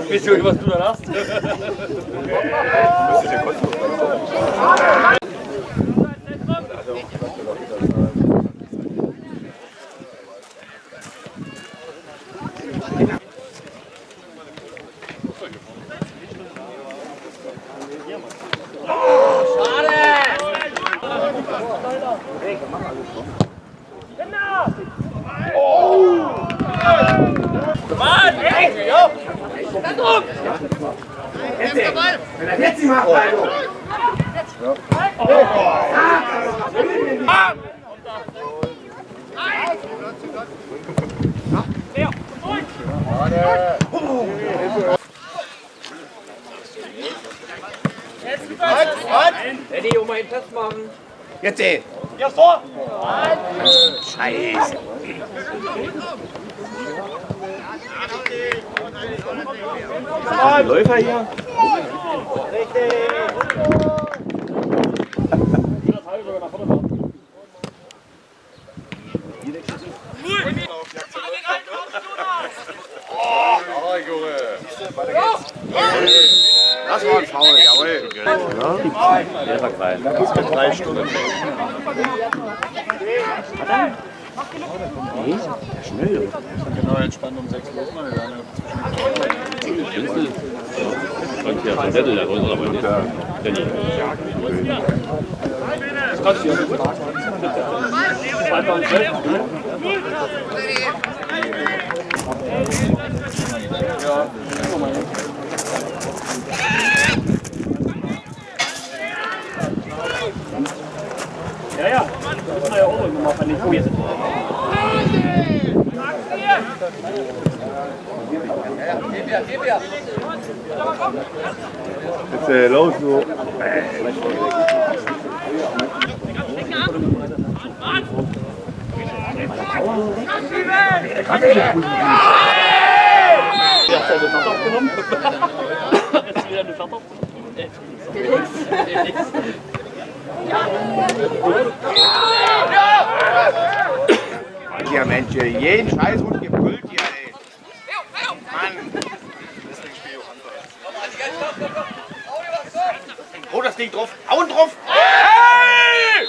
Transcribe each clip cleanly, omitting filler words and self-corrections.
Wisst ihr, was du da hast? Jetzt macht Eddie, um einen Test machen. Jetzt ey! Ja, so! Scheiße! Läufer hier. Das war ein Foul, jawohl. Der war klein. Das war 3 Stunden. Schnell. Genau, entspannt um 6 Uhr. Und hier ein Zettel, der wollte aber nicht. Danny. Das kannst du ja gut. Ja, das muss man ja auch irgendwann mal von den Kuh. Jetzt los, du. Jetzt wieder eine Fahrt. Ja Mensch, jeden Scheiß und gebrüllt hier, ey. Mann. Oh, das Ding drauf. Hauen drauf. Hey!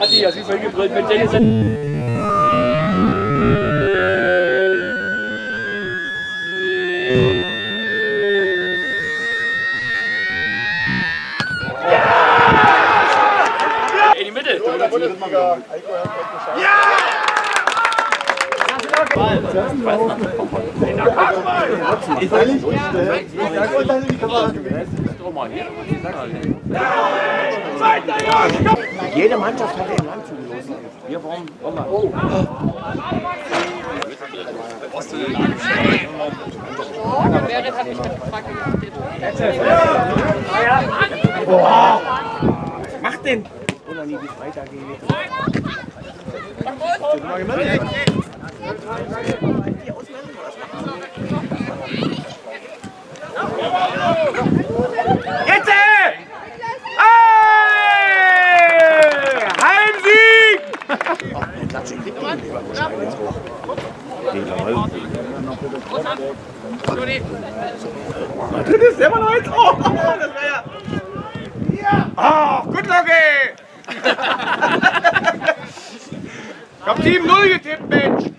Hat die ja wie vorhin gebrüllt, wenn Dennis... In die Mitte! Ja! Jede Mannschaft hat den Land zugelassen. Wir wollen mal. Oh. Berit hat mich gefragt, Was macht denn? Oder nie, wie es weitergeht. Jetzt! Heimsieg! Das ist immer noch eins. Oh, das wäre ja. Oh, gut, Locke! Ich hab 7-0 getippt, Mensch!